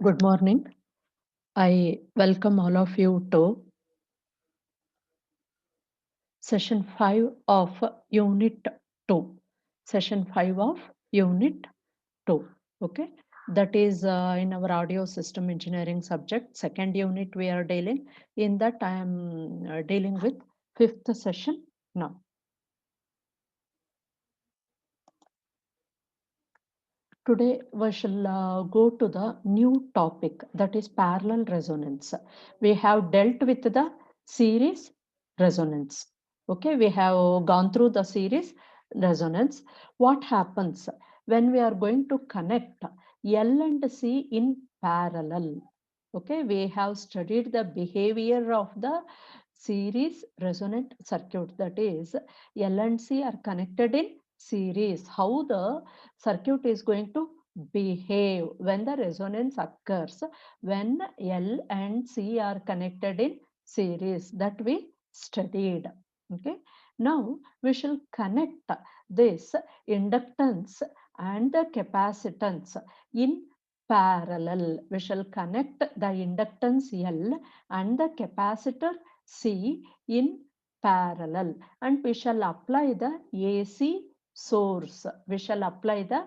Good morning. I welcome all of you to session 5 of Unit 2. Session 5 of Unit 2. Okay. That is in our audio system engineering subject. Second unit we are dealing. In that I am dealing with fifth session now. Today we shall go to the new topic, that is parallel resonance. We have dealt with the series resonance. Okay, we have gone through the series resonance. What happens when we are going to connect L and C in parallel? Okay, we have studied the behavior of the series resonant circuit, that is L and C are connected in series. How the circuit is going to behave when the resonance occurs when L and C are connected in series, that we studied. Okay, now we shall connect this inductance and the capacitance in parallel. We shall connect the inductance L and the capacitor C in parallel, and we shall apply the AC source. We shall apply the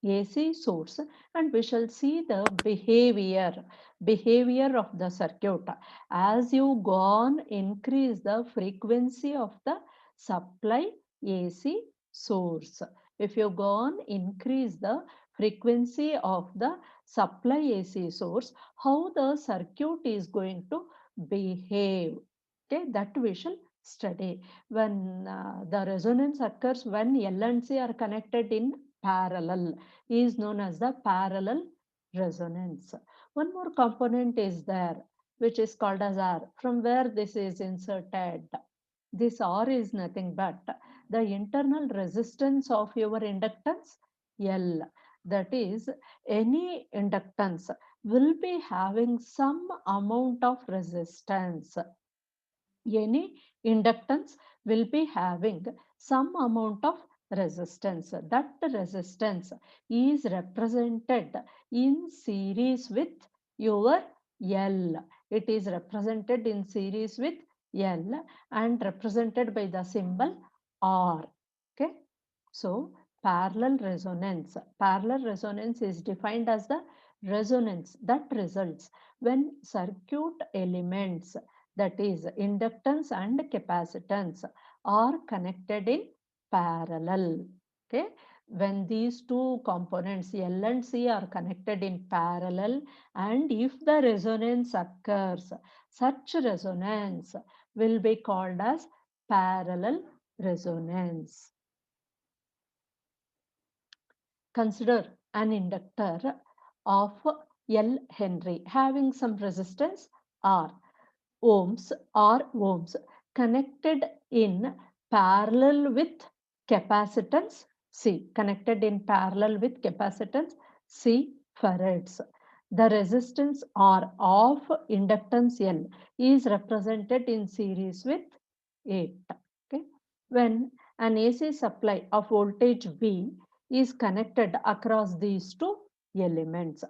AC source and we shall see the behavior of the circuit. As you go on, increase the frequency of the supply AC source. If you go on, increase the frequency of the supply AC source, how the circuit is going to behave. Okay, that we shall study. When the resonance occurs when L and C are connected in parallel is known as the parallel resonance. One more component is there which is called as R. From where this is inserted? This R is nothing but the internal resistance of your inductance L. That is, any inductance will be having some amount of resistance. Any inductance will be having some amount of resistance. That resistance is represented in series with your L. It is represented in series with L and represented by the symbol R. Okay. So parallel resonance. Parallel resonance is defined as the resonance that results when circuit elements, that is inductance and capacitance, are connected in parallel. Okay, when these two components L and C are connected in parallel, and if the resonance occurs, such resonance will be called as parallel resonance. Consider an inductor of L Henry having some resistance R ohms connected in parallel with capacitance C, connected in parallel with capacitance C farads. The resistance R of inductance L is represented in series with 8. Okay. When an AC supply of voltage V is connected across these two elements,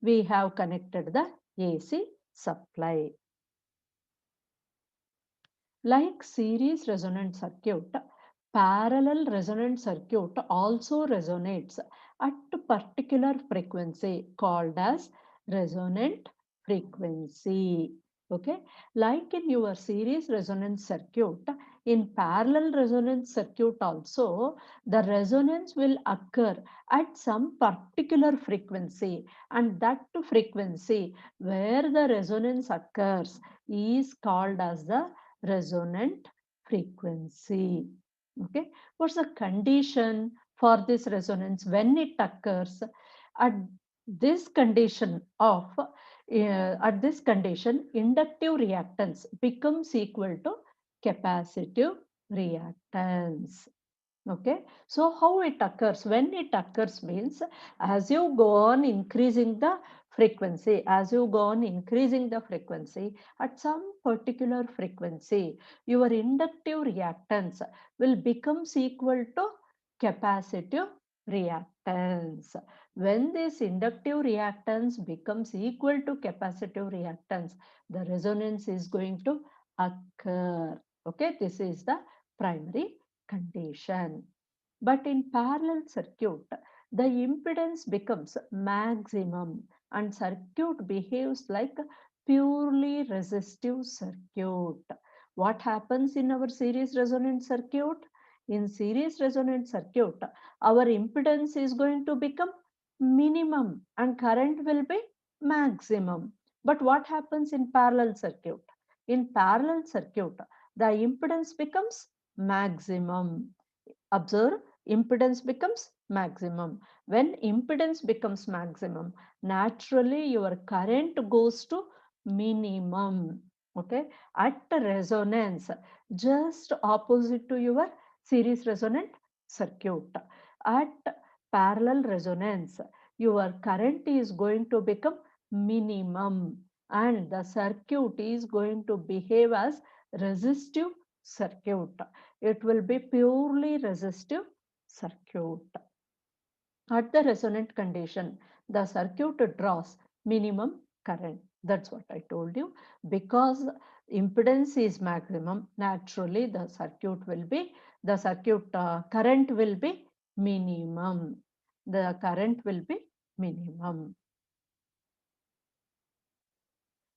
we have connected the AC supply. Like series resonant circuit, parallel resonant circuit also resonates at a particular frequency called as resonant frequency. Okay, like in your series resonance circuit, in parallel resonance circuit also, the resonance will occur at some particular frequency, and that frequency where the resonance occurs is called as the resonant frequency. Okay, what's the condition for this resonance when it occurs? At this condition inductive reactance becomes equal to capacitive reactance. Okay, so how it occurs? When it occurs means as you go on increasing the frequency, at some particular frequency, your inductive reactance will becomes equal to capacitive reactance. When this inductive reactance becomes equal to capacitive reactance, the resonance is going to occur. Okay, this is the primary condition. But in parallel circuit, the impedance becomes maximum and circuit behaves like a purely resistive circuit. What happens in our series resonant circuit? In series resonant circuit, our impedance is going to become minimum and current will be maximum. But what happens in parallel circuit? In parallel circuit, the impedance becomes maximum. Observe, impedance becomes maximum. When impedance becomes maximum, naturally your current goes to minimum. Okay, at resonance, just opposite to your series resonant circuit. At parallel resonance, your current is going to become minimum and the circuit is going to behave as resistive circuit. It will be purely resistive circuit. At the resonant condition, the circuit draws minimum current. That's what I told you. Because impedance is maximum, naturally the circuit will be, the circuit current will be minimum. The current will be minimum.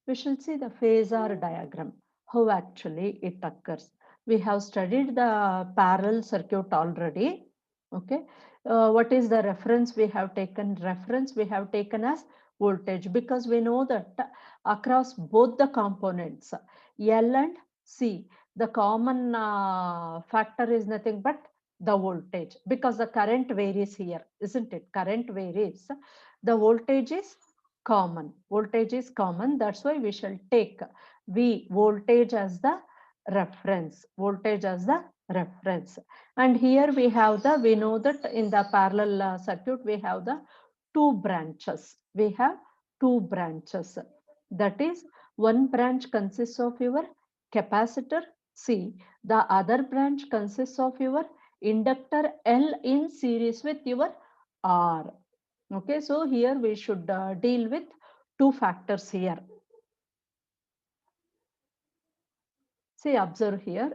We shall see the phasor diagram, how actually it occurs. We have studied the parallel circuit already. Okay. What is the reference we have taken? Reference we have taken as voltage, because we know that across both the components, L and C, the common factor is nothing but the voltage, because the current varies here, isn't it? Current varies. The voltage is common. Voltage is common. That's why we shall take V, voltage, as the reference. Voltage as the reference. And here we have the, we know that in the parallel circuit, we have the two branches. We have two branches. That is, one branch consists of your capacitor C. The other branch consists of your inductor L in series with your R. Okay, so here we should deal with two factors here. See, observe here.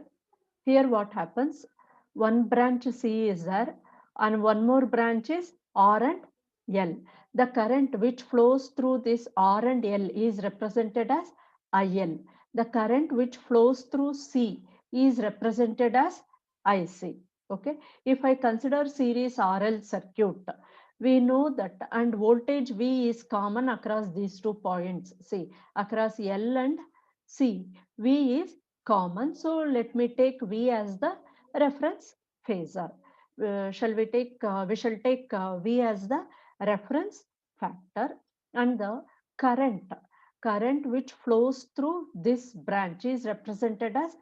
Here what happens? One branch C is there and one more branch is R and L. The current which flows through this R and L is represented as IL. The current which flows through C is represented as IC. Okay. If I consider series RL circuit, we know that, and voltage V is common across these 2 points. See, across L and C, V is common. So let me take V as the reference phasor. We shall take V as the reference factor, and the current which flows through this branch is represented as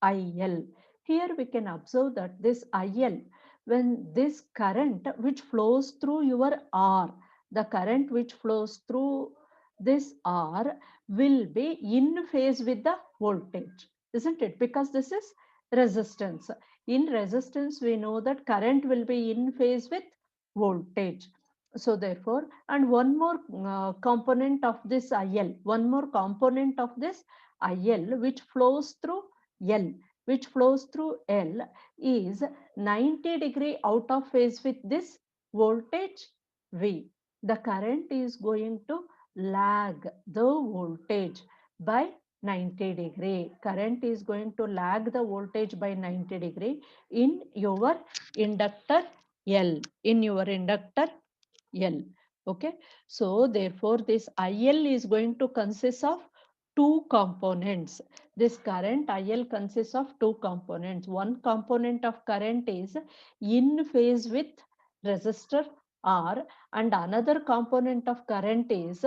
IL. Here we can observe that this IL, when this current which flows through your R, the current which flows through this R will be in phase with the voltage, isn't it? Because this is resistance. In resistance, we know that current will be in phase with voltage. So therefore, and one more component of this IL, one more component of this IL which flows through L, which flows through L is 90-degree out of phase with this voltage V. The current is going to lag the voltage by 90-degree. Current is going to lag the voltage by 90-degree in your inductor L. In your inductor L. Okay. So therefore, this IL is going to consist of two components. This current IL consists of two components. One component of current is in phase with resistor R, and another component of current is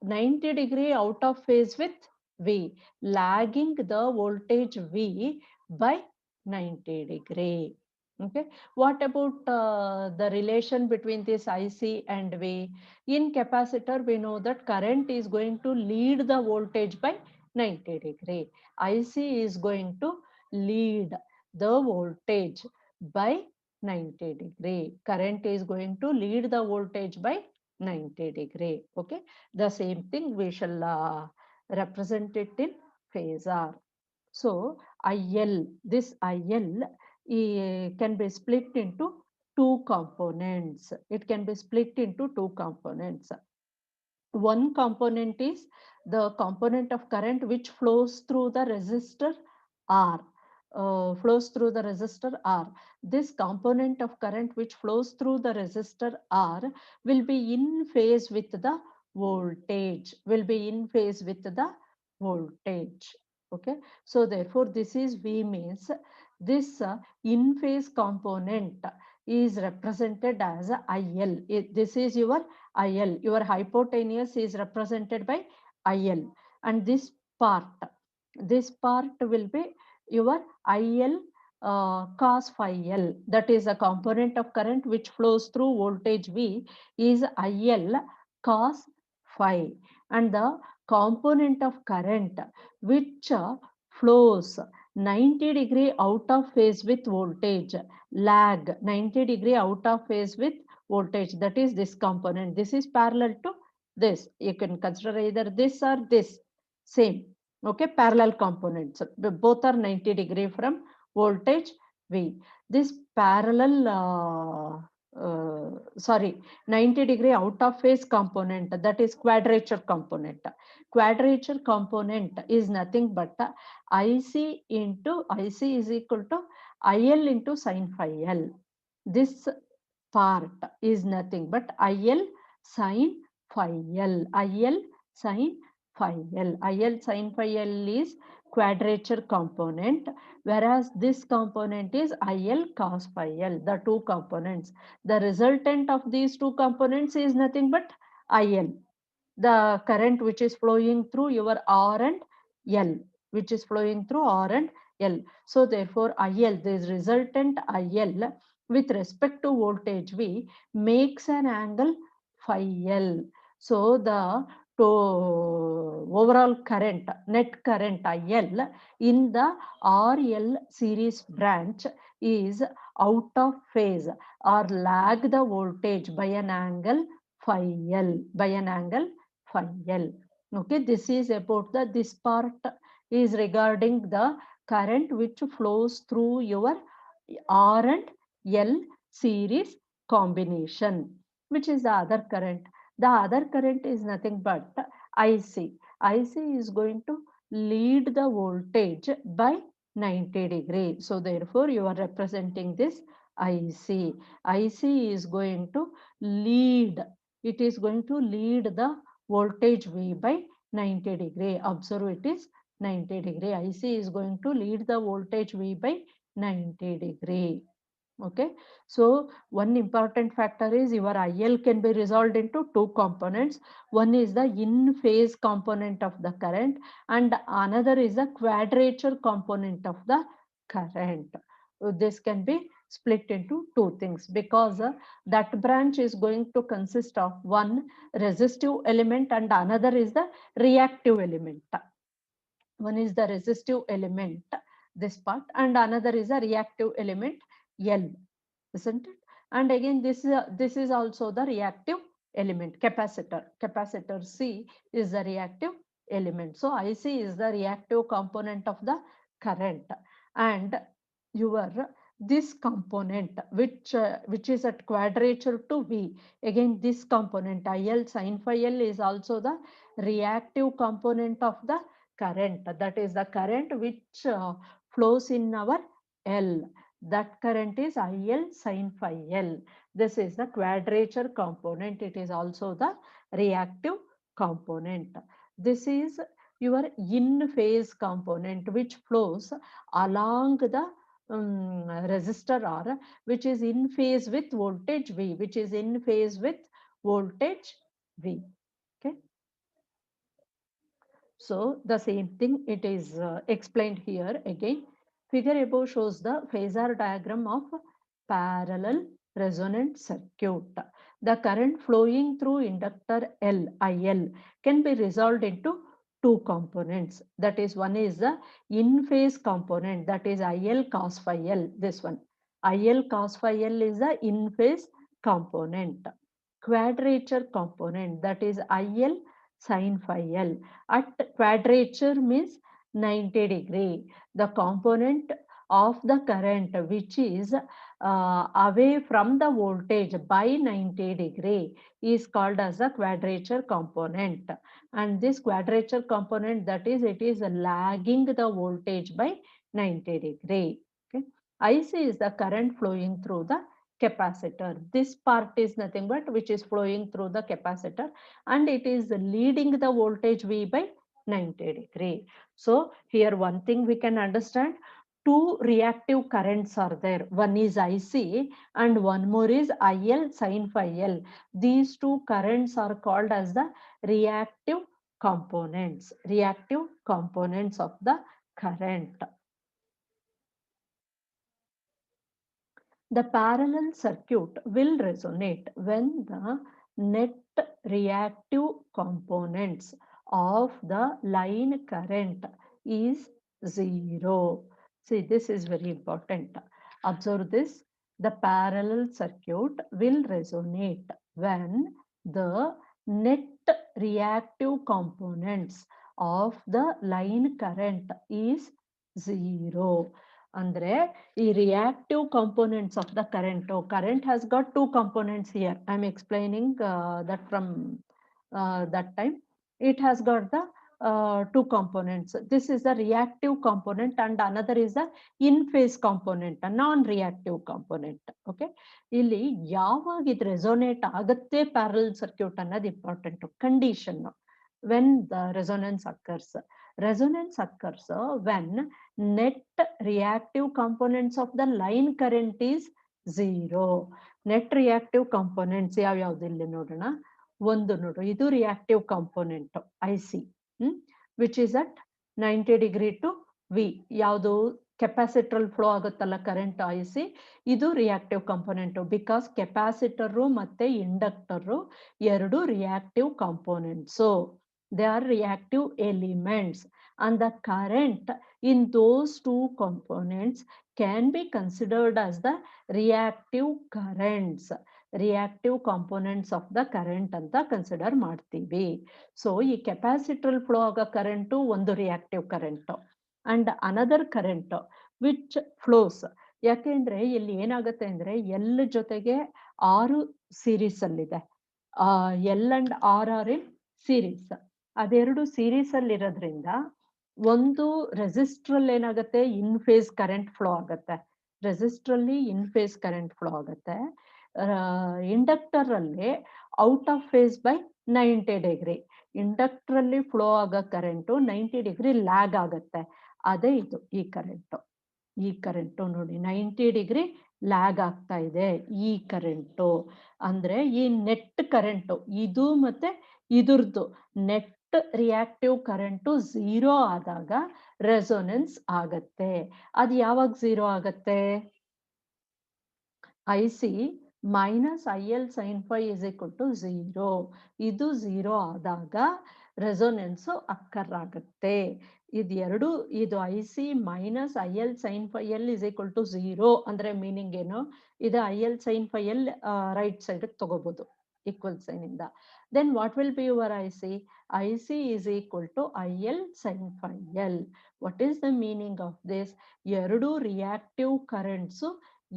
90-degree out of phase with V, lagging the voltage V by 90-degree. Okay. What about the relation between this IC and V? In capacitor, we know that current is going to lead the voltage by 90-degree. IC is going to lead the voltage by 90 degree. Current is going to lead the voltage by 90 degree. Okay. The same thing we shall represent it in phasor. So IL, this IL can be split into two components. It can be split into two components. One component is the component of current which flows through the resistor R. Flows through the resistor R. This component of current which flows through the resistor R will be in phase with the voltage. Will be in phase with the voltage. Okay. So therefore, this is V means this in phase component is represented as IL. This is your IL. Your hypotenuse is represented by IL. And this part will be your IL cos phi L. That is a component of current which flows through voltage V is IL cos phi. And the component of current which flows 90 degree out of phase with voltage, lag 90 degree out of phase with voltage, that is this component. This is parallel to this. You can consider either this or this, same. Okay, parallel components. Both are 90 degree from voltage V. This parallel, 90 degree out of phase component, that is quadrature component. Quadrature component is nothing but IC into IC is equal to IL into sin phi L. This part is nothing but IL sin phi L. IL sin phi L. IL sin phi L is quadrature component, whereas this component is IL cos phi L, the two components. The resultant of these two components is nothing but IL, the current which is flowing through your R and L, which is flowing through R and L. So therefore IL, this resultant IL with respect to voltage V makes an angle phi L. So the overall current, net current IL in the RL series branch is out of phase or lag the voltage by an angle phi L, by an angle phi L. Okay, this is about this part is regarding the current which flows through your R and L series combination, which is the other current. The other current is nothing but IC. IC is going to lead the voltage by 90 degree. So therefore, you are representing this IC. IC is going to lead. It is going to lead the voltage V by 90 degree. Observe, it is 90 degree. IC is going to lead the voltage V by 90 degree. Okay, so one important factor is your IL can be resolved into two components. One is the in phase component of the current and another is the quadrature component of the current. This can be split into two things because that branch is going to consist of one resistive element and another is the reactive element. One is the resistive element, this part, and another is a reactive element, L, isn't it? And again, this is also the reactive element, capacitor. Capacitor C is the reactive element. So IC is the reactive component of the current, and your this component which is at quadrature to V. Again, this component IL sin phi L is also the reactive component of the current. That is the current which flows in our L. That current is IL sin phi L. This is the quadrature component. It is also the reactive component. This is your in phase component which flows along the resistor R, which is in phase with voltage V, which is in phase with voltage V. Okay. So the same thing, it is explained here again. Figure above shows the phasor diagram of parallel resonant circuit. The current flowing through inductor L, IL, can be resolved into two components. That is, one is the in phase component, that is IL cos phi L, this one. IL cos phi L is the in phase component. Quadrature component, that is IL sin phi L. At quadrature means 90 degree. The component of the current which is away from the voltage by 90 degree is called as a quadrature component. And this quadrature component, that is, it is lagging the voltage by 90 degree. Okay. IC is the current flowing through the capacitor. This part is nothing but which is flowing through the capacitor, and it is leading the voltage V by 90 degree. So here one thing we can understand, two reactive currents are there. One is IC and one more is IL sin phi L. These two currents are called as the reactive components of the current. The parallel circuit will resonate when the net reactive components of the line current is 0. See, this is very important. Observe this. The parallel circuit will resonate when the net reactive components of the line current is 0. Andre, the reactive components of the current has got two components here. I'm explaining that from that time. It has got the two components. This is the reactive component and another is the in phase component, a non-reactive component. Okay. ಇಲ್ಲಿ ಯಾವಾಗ ಇದು resonate ಆಗುತ್ತೆ parallel circuit ಅನ್ನೋದು important condition. When the resonance occurs when net reactive components of the line current is 0. Net reactive components ಯಾವ್ಯಾವ್ದು ಇಲ್ಲಿ ನೋಡೋಣ. ಒಂದು ನೋಡು, ಇದು reactive component IC, which is at 90 degree to V. ಯಾವುದು ಕೆಪಾಸಿಟರ್ ಫ್ಲೋ ಆಗುತ್ತಲ್ಲ current IC, ಇದು reactive component. Because capacitor ಮತ್ತೆ ಇಂಡಕ್ಟರ್ ಎರಡು reactive components. They are reactive elements, and the current in those two components can be considered as the reactive currents. Reactive components of the current anta consider ಮಾಡ್ತೀವಿ. So ಈ capacitor flow ಆಗೋ current ಒಂದು reactive current and another current which flows. ಯಾಕೆಂದ್ರೆ ಇಲ್ಲಿ ಏನಾಗುತ್ತೆ ಅಂದ್ರೆ L ಜೊತೆಗೆ 6 series ಅಲ್ಲಿದೆ. L and R are in series. ಅದೆರಡು ಸೀರೀಸ್ ಅಲ್ಲಿ ಇರೋದ್ರಿಂದ ಒಂದು ರೆಸಿಸ್ಟರ್ ಅಲ್ಲಿ ಏನಾಗುತ್ತೆ ಇನ್ ಫೇಸ್ ಕರೆಂಟ್ ಫ್ಲೋ ಆಗುತ್ತೆ. ರೆಸಿಸ್ಟರ್ ಅಲ್ಲಿ ಇನ್ ಫೇಸ್ ಕರೆಂಟ್ ಫ್ಲೋ ಆಗುತ್ತೆ. ಇಂಡಕ್ಟರ್ ಅಲ್ಲಿ out of phase by 90 degree. Inductor ಅಲ್ಲಿ ಫ್ಲೋ ಆಗೋ ಕರೆಂಟು 90 ಡಿಗ್ರಿ ಲ್ಯಾಗ್ ಆಗುತ್ತೆ. ಅದೇ ಇದು ಈ ಕರೆಂಟು ನೋಡಿ 90 ಡಿಗ್ರಿ ಲ್ಯಾಗ್ ಆಗ್ತಾ ಇದೆ ಈ ಕರೆಂಟು. ಅಂದ್ರೆ ಈ ನೆಟ್ ಕರೆಂಟು ಇದು ಮತ್ತೆ ಇದ್ರದ್ದು ನೆಟ್ ರಿಯಾಕ್ಟಿವ್ ಕರೆಂಟು 0 ಆದಾಗ ರೆಸೋನೆನ್ಸ್ ಆಗತ್ತೆ. ಅದು ಯಾವಾಗ 0 ಆಗತ್ತೆ? IC minus IL sin phi is equal to 0. ಇದು 0 ಆದಾಗ ರೆಸೋನೆನ್ಸ್ ಅಕ್ಕರ್ ಆಗುತ್ತೆ. ಇದೆರಡು, ಇದು IC minus IL sin phi L is equal to 0 ಅಂದ್ರೆ ಮೀನಿಂಗ್ ಏನು? ಇದು IL sin phi L right side ತಗೋಬಹುದು ಈಕ್ವಲ್ ಸೈನ್ ಇಂದ. Then what will be your IC? IC is equal to IL sin phi L. What is the meaning of this? ಎರಡು reactive currents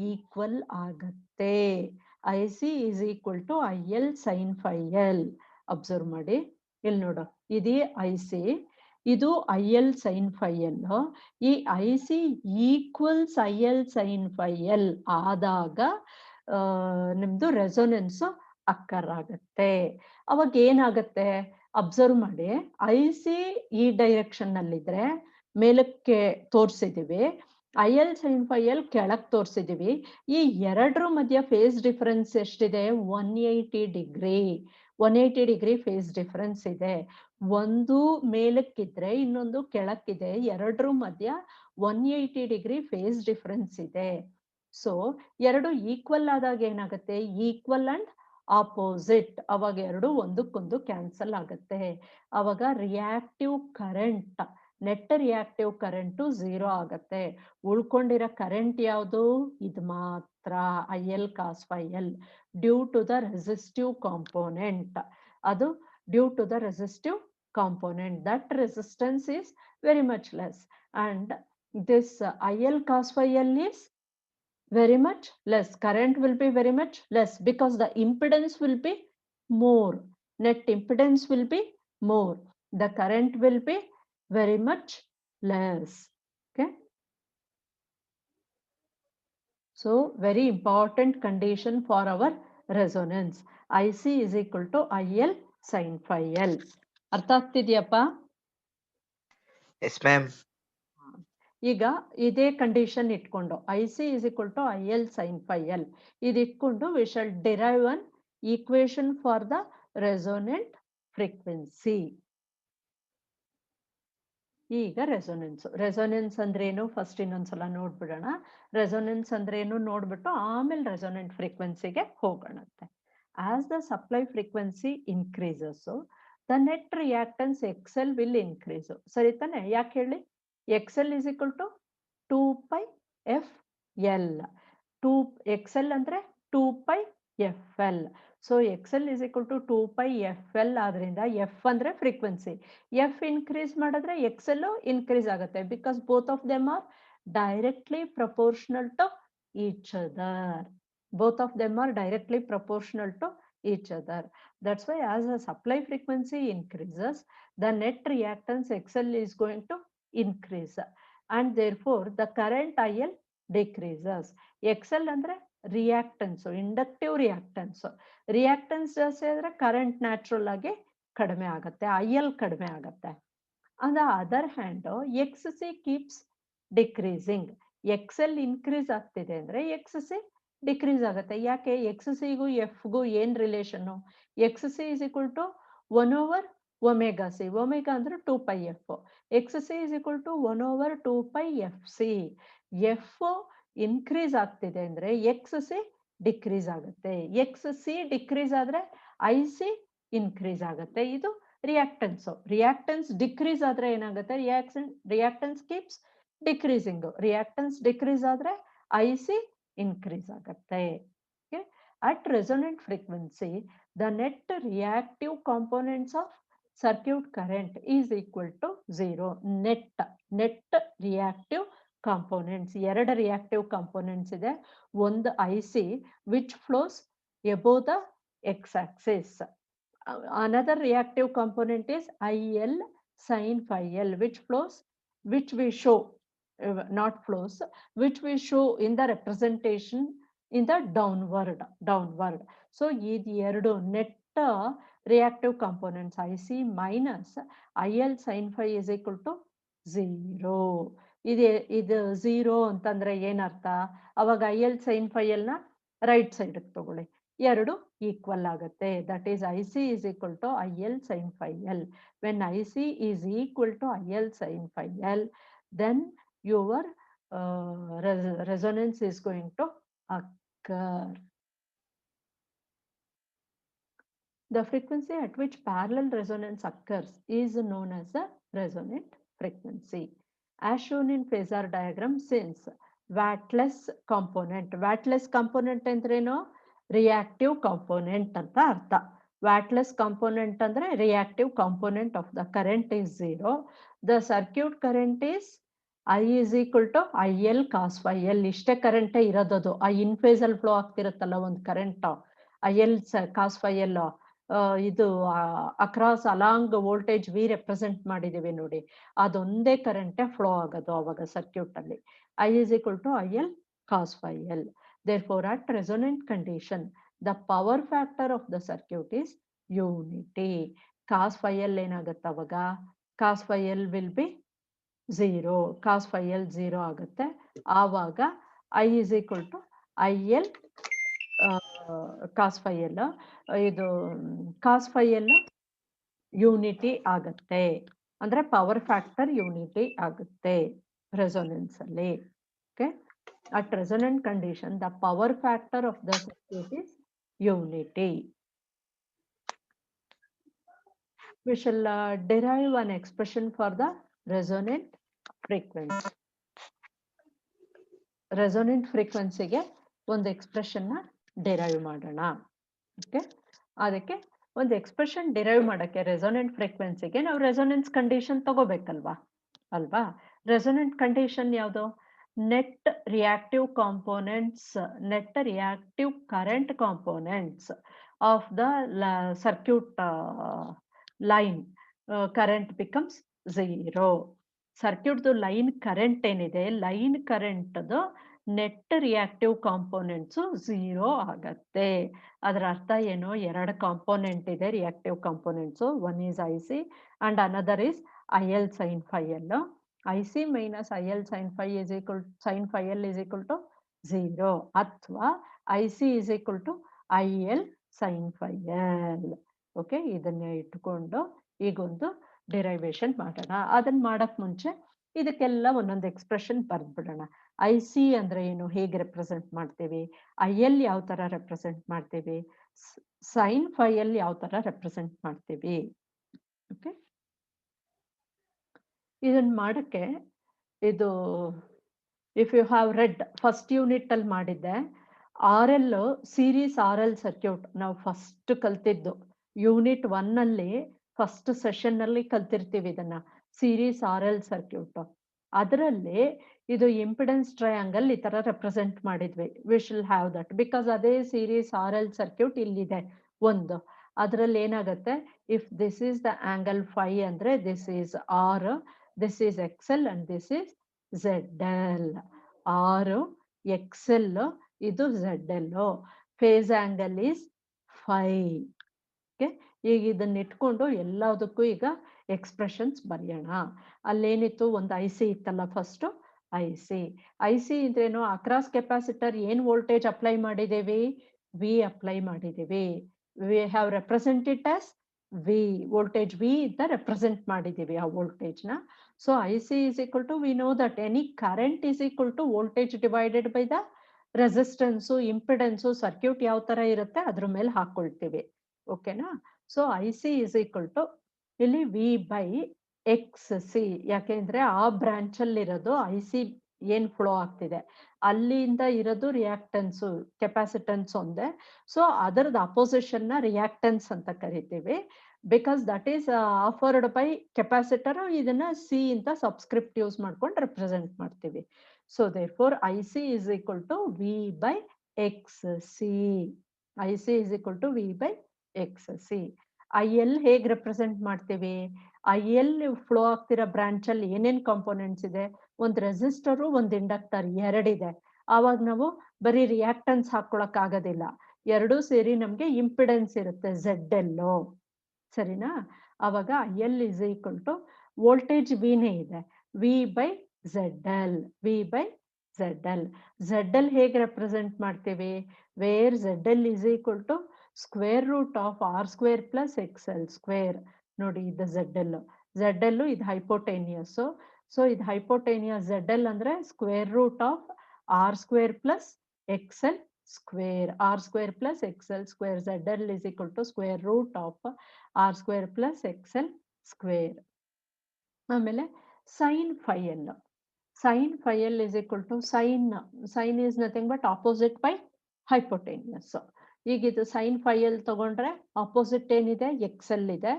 equal ಆಗತ್ತೆ. IC is equal to IL sin phi L. Observe ಮಾಡಿ, ಇಲ್ಲಿ ನೋಡು, ಇದೇ IC, ಇದು IL sin phi L. ಈ IC equals IL sin phi L ಆದಾಗ ನಿಮ್ದು ರೆಸೋನೆನ್ಸ್ ಅಕ್ಕರ್ ಆಗತ್ತೆ. ಅವಾಗ ಏನಾಗತ್ತೆ ಅಬ್ಸರ್ವ್ ಮಾಡಿ. IC ಈ ಡೈರೆಕ್ಷನ್ ನಲ್ಲಿದ್ರೆ ಮೇಲಕ್ಕೆ ತೋರ್ಸಿದೀವಿ, IL sin phi L ಕೆಳಕ್ ತೋರ್ಸಿದೀವಿ. ಈ ಎರಡರ ಮಧ್ಯ ಫೇಸ್ ಡಿಫರೆನ್ಸ್ ಎಷ್ಟಿದೆ? 180 ಡಿಗ್ರಿ. 180 ಡಿಗ್ರಿ ಫೇಸ್ ಡಿಫರೆನ್ಸ್ ಇದೆ. ಒಂದು ಮೇಲಕ್ಕಿದ್ರೆ ಇನ್ನೊಂದು ಕೆಳಕ್ಕಿದೆ. ಎರಡರ ಮಧ್ಯ 180 ಡಿಗ್ರಿ ಫೇಸ್ ಡಿಫರೆನ್ಸ್ ಇದೆ. ಸೊ ಎರಡು ಈಕ್ವಲ್ ಆದಾಗ ಏನಾಗುತ್ತೆ? Equal and opposite. ಅವಾಗ ಎರಡು ಒಂದಕ್ಕೊಂದು ಕ್ಯಾನ್ಸಲ್ ಆಗುತ್ತೆ. ಅವಾಗ reactive current net reactive current 0 ಆಗುತ್ತೆ. ಉಳ್ಕೊಂಡಿರೋ ಕರೆಂಟ್ ಯಾವುದು? ಇದು ಮಾತ್ರ IL cos phi L due to the resistive component. ಅದು due to the resistive component. That resistance is very much less, and this IL cos phi L is very much less. Current will be very much less because the impedance will be more. Net impedance will be more. The current will be very much less. Okay. So very important condition for our resonance. IC is equal to IL sin phi L. ಅರ್ಥ ಆಗ್ತಿದ್ಯಪ್ಪ? Yes ma'am. ಈಗ ಇದೇ condition ಇಟ್ಕೊಂಡು IC is equal to IL sin phi L ಇದಿಟ್ಕೊಂಡು we shall derive an equation for the resonant frequency. ಈಗ resonance ಅಂದ್ರೇನು first ಇನ್ನೊಂದ್ಸಲ ನೋಡ್ಬಿಡೋಣ. Resonance ಅಂದ್ರೇನು ನೋಡ್ಬಿಟ್ಟು ಆಮೇಲೆ ರೆಸೊನೆಂಟ್ ಫ್ರೀಕ್ವೆನ್ಸಿಗೆ ಹೋಗೋಣಂತೆ. As the supply frequency increases the net reactance XL will increase. ಸರಿ ತಾನೆ? ಯಾಕೆ ಹೇಳಿ? XL is equal to 2 pi FL. XL ಅಂದ್ರೆ 2 pi FL. So XL is equal to 2 pi FL ಆದ್ರಿಂದ F ಅಂದ್ರೆ ಫ್ರೀಕ್ವೆನ್ಸಿ. F ಇನ್ಕ್ರೀಸ್ ಮಾಡಿದ್ರೆ XL increase ಆಗುತ್ತೆ because both of them are directly proportional to each other. Both of them are directly proportional to each other. That's why as the supply frequency increases, the net reactance XL is going to increase, and therefore the current IL decreases. XL ಅಂದ್ರೆ reactance, inductive reactance. Reactance ಜಾಸ್ತಿ ಆದ್ರೆ current natural ಆಗಿ ಕಡಿಮೆ ಆಗುತ್ತೆ, IL ಕಡಿಮೆ ಆಗುತ್ತೆ. On the other hand XC keeps decreasing. XL increase ಆಗ್ತಿದೆ ಅಂದ್ರೆ XC ಡಿಕ್ರೀಸ್ ಆಗುತ್ತೆ. ಯಾಕೆ? XCಗೂ Fಗೂ ಏನ್ relation? XC is equal to 1 over omega c. Omega ಅಂದ್ರೆ 2 pi F. XC is equal to 1 over 2 pi FC. F increase ಆಗ್ತಿದೆ ಅಂದ್ರೆ XC decrease ಆಗುತ್ತೆ. XC decrease ಆದ್ರೆ IC ಇನ್ಕ್ರೀಸ್ ಆಗುತ್ತೆ. ಇದು ರಿಯಾಕ್ಟನ್ಸ್. ರಿಯಾಕ್ಟನ್ಸ್ ಡಿಕ್ರೀಸ್ ಆದ್ರೆ ಏನಾಗುತ್ತೆ? Reactance keeps decreasing. Reactance decrease ಆದ್ರೆ IC increase ಆಗುತ್ತೆ. Okay? At resonant frequency, the net reactive components of circuit current is equal to 0. Net reactive components. ಎರಡು reactive components ಇದೆ. ಒಂದು IC which flows above the x-axis. Another reactive component is IL sin phi L which we show not flows, which we show in the representation in the downward. So these ಎರಡು net reactive components IC minus IL sin phi is equal to 0. ಇದು 0 ಅಂತಂದ್ರೆ ಏನರ್ಥ? ಅವಾಗ IL sin phi L ನ right side ತಗೊಳ್ಳಿ, ಎರಡು equal ಆಗುತ್ತೆ. That is IC is equal to IL sin phi L. When IC is equal to IL sin phi L, then your resonance is going to occur. The frequency at which parallel resonance occurs is known as the resonant frequency. As shown in phasor diagram, since wattless component ಅಂದ್ರೇನು? Reactive component ಅಂತ ಅರ್ಥ. wattless component ಅಂದ್ರೆ reactive component of the current is 0. The circuit current is I is equal to IL cos phi L. ಇಷ್ಟೇ ಕರೆಂಟೇ ಇರೋದದು. ಆ ಇನ್ face ಅಲ್ಲಿ flow ಆಗ್ತಿರುತ್ತಲ್ಲ ಒಂದು current, IL cos phi L. ಇದು across along voltage V represent ಮಾಡಿದೀವಿ ನೋಡಿ, ಅದೊಂದೇ ಕರೆಂಟೇ ಫ್ಲೋ ಆಗೋದು ಅವಾಗ ಸರ್ಕ್ಯೂಟ್ ಅಲ್ಲಿ. I is equal to IL cos phi L. Therefore at resonant condition the power factor of the circuit is unity. Cos phi L ಏನಾಗುತ್ತೆ ಅವಾಗ? Cos phi L will be 0. Cos phi L 0 ಆಗುತ್ತೆ. ಆವಾಗ I is equal to IL cos phi L. ಇದು cos phi L unity ಆಗುತ್ತೆ, ಅಂದ್ರೆ power factor unity ಆಗುತ್ತೆ resonance ಅಲ್ಲಿ. Okay, at resonant condition the power factor of the circuit is unity. We shall derive an expression for the resonant frequency. Resonant ಫ್ರೀಕ್ವೆನ್ಸಿಗೆ ಒಂದು expression ನ derive ಮಾಡೋಣ. Okay, ಅದಕ್ಕೆ ಒಂದು ಎಕ್ಸ್ಪ್ರೆಷನ್ ಡಿರೈವ್ ಮಾಡಕ್ಕೆ resonant ಫ್ರೀಕ್ವೆನ್ಸಿಗೆ ನಾವು ರೆಸೊನೆನ್ಸ್ ಕಂಡೀಷನ್ ತಗೋಬೇಕಲ್ವಾ ಅಲ್ವಾ? ರೆಸೊನೆಂಟ್ ಕಂಡೀಷನ್ ಯಾವುದು? Net reactive components, net reactive current components of the circuit line current becomes 0. ಸರ್ಕ್ಯೂಟ್ದು ಲೈನ್ ಕರೆಂಟ್ ಏನಿದೆ, ಲೈನ್ ಕರೆಂಟ್ದು ನೆಟ್ ರಿಯಾಕ್ಟಿವ್ ಕಾಂಪೋನೆಂಟ್ಸು 0 ಆಗತ್ತೆ. ಅದರ ಅರ್ಥ ಏನು? ಎರಡು ಕಾಂಪೋನೆಂಟ್ ಇದೆ reactive components. One is I C and another is I L sine phi L. I C minus I L sine phi is equal sine phi L is equal to 0, ಅಥವಾ I C is equal to I L sine phi L. Okay, ಇದನ್ನ ಇಟ್ಕೊಂಡು ಈಗೊಂದು derivation ಮಾಡೋಣ. ಅದನ್ನ ಮಾಡಕ್ ಮುಂಚೆ ಇದಕ್ಕೆಲ್ಲ ಒಂದೊಂದು ಎಕ್ಸ್ಪ್ರೆಷನ್ ಬರ್ದ್ಬಿಡೋಣ. ಐ ಸಿ ಅಂದ್ರೆ ಏನು, ಹೇಗೆ ರೆಪ್ರೆಸೆಂಟ್ ಮಾಡ್ತೀವಿ, ಐ ಎಲ್ ಯಾವ ತರ ರೆಪ್ರೆಸೆಂಟ್ ಮಾಡ್ತೀವಿ, ಸೈನ್ ಫೈ ಎಲ್ ಯಾವ ತರ ರೆಪ್ರೆಸೆಂಟ್ ಮಾಡ್ತೀವಿ. ಓಕೆ, ಇದನ್ನ ಮಾಡಕ್ಕೆ ಇದು if you have read first unit ಅಲ್ಲಿ ಮಾಡಿದ್ದೆ, R L series R L circuit ನಾವು ಫಸ್ಟ್ ಕಲ್ತಿದ್ದು ಯೂನಿಟ್ 1 ಅಲ್ಲಿ ಫಸ್ಟ್ ಸೆಷನ್ ಅಲ್ಲಿ ಕಲ್ತಿರ್ತೀವಿ ಇದನ್ನ, ಸೀರೀಸ್ ಆರ್ ಎಲ್ ಸರ್ಕ್ಯೂಟ್. ಅದರಲ್ಲಿ ಇದು ಇಂಪಿಡೆನ್ಸ್ ಟ್ರಯಾಂಗಲ್ ಈ ತರ ರೆಪ್ರೆಸೆಂಟ್ ಮಾಡಿದ್ವಿ. We shall have that because ಅದೇ ಸೀರೀಸ್ ಆರ್ ಎಲ್ ಸರ್ಕ್ಯೂಟ್ ಇಲ್ಲಿದೆ ಒಂದು. ಅದರಲ್ಲಿ ಏನಾಗುತ್ತೆ, if this is the angle phi ಅಂದ್ರೆ this is R, this is X L and this is Z L. R X L, ಇದು Z L. Phase angle is phi. ಈಗ ಇದನ್ನ ಇಟ್ಕೊಂಡು ಎಲ್ಲದಕ್ಕೂ ಈಗ ಎಕ್ಸ್ಪ್ರೆಷನ್ಸ್ ಬರೆಯೋಣ. ಅಲ್ಲೇನಿತ್ತು, ಒಂದು ಐ ಸಿ ಇತ್ತಲ್ಲ ಫಸ್ಟ್. ಐ ಸಿ ಇದ್ರೇನು, ಅಕ್ರಾಸ್ ಕೆಪಾಸಿಟರ್ ಏನ್ ವೋಲ್ಟೇಜ್ ಅಪ್ಲೈ ಮಾಡಿದೇವಿ, ವಿ ಅಪ್ಲೈ ಮಾಡಿದೀವಿ. V have represented as V, voltage V ಇಂದ ರೆಪ್ರೆಸೆಂಟ್ ಮಾಡಿದೀವಿ ಆ ವೋಲ್ಟೇಜ್ ನ. So I C is equal to, we know that any current is equal to voltage divided by the resistance, impedance, circuit ಯಾವ ತರ ಇರುತ್ತೆ ಅದ್ರ ಮೇಲೆ ಹಾಕೊಳ್ತೀವಿ. ಓಕೆನಾ? So I C is equal to ಇಲ್ಲಿ ವಿ ಬೈ ಎಕ್ಸ್ ಸಿ. ಯಾಕೆಂದ್ರೆ ಆ ಬ್ರಾಂಚ್ ಅಲ್ಲಿ ಇರೋದು ಐ ಸಿ ಏನ್ ಫ್ಲೋ ಆಗ್ತಿದೆ ಅಲ್ಲಿಂದ ಇರೋದು ರಿಯಾಕ್ಟೆನ್ಸು, ಕೆಪಾಸಿಟೆನ್ಸ್ ಒಂದೇ. ಸೊ ಅದರದ ಅಪೋಸಿಷನ್ ನ ರಿಯಾಕ್ಟೆನ್ಸ್ ಅಂತ ಕರಿತೀವಿ. Because that is offered by capacitor. ಇದನ್ನ ಸಿ ಅಂತ ಸಬ್ಸ್ಕ್ರಿಪ್ಟ್ ಯೂಸ್ ಮಾಡ್ಕೊಂಡು ರೆಪ್ರೆಸೆಂಟ್ ಮಾಡ್ತೀವಿ. So therefore I C is equal to V by X C. I C is equal to V by X C. I L ಹೇಗೆ represent ಮಾಡ್ತೀವಿ, I L flow ಆಗ್ತಿರೋ branch ಅಲ್ಲಿ ಏನೇನ್ components ಇದೆ, ಒಂದು ರೆಸಿಸ್ಟರು, ಒಂದು ಇಂಡಕ್ಟರ್, ಎರಡಿದೆ. ಆವಾಗ ನಾವು ಬರೀ ರಿಯಾಕ್ಟನ್ಸ್ ಹಾಕೊಳಕ್ ಆಗೋದಿಲ್ಲ, ಎರಡೂ ಸೇರಿ ನಮ್ಗೆ ಇಂಪಿಡೆನ್ಸ್ ಇರುತ್ತೆ ಝೆಡ್ ಎಲ್. ಸರಿನಾ? ಅವಾಗ I L is equal to voltage ವಿನೇ ಇದೆ, V by Z L. V by Z L. Z L ಹೇಗೆ ರೆಪ್ರೆಸೆಂಟ್ ಮಾಡ್ತೀವಿ, where Z L is equal to square root of R square plus X L square. ನೋಡಿ, ಇದು Z L. Z L ಇದು hypotenuse. So ಇದು hypotenuse Z L ಅಂದ್ರೆ square root of R square plus X L square. R square plus X L square. Z L is equal to square root of R square plus X L square. ಆಮೇಲೆ sine phi L. Sine phi L is equal to sine is nothing but opposite by hypotenuse. ಈಗ ಇದು sine phi L ತಗೊಂಡ್ರೆ opposite ಏನಿದೆ, X L ಇದೆ.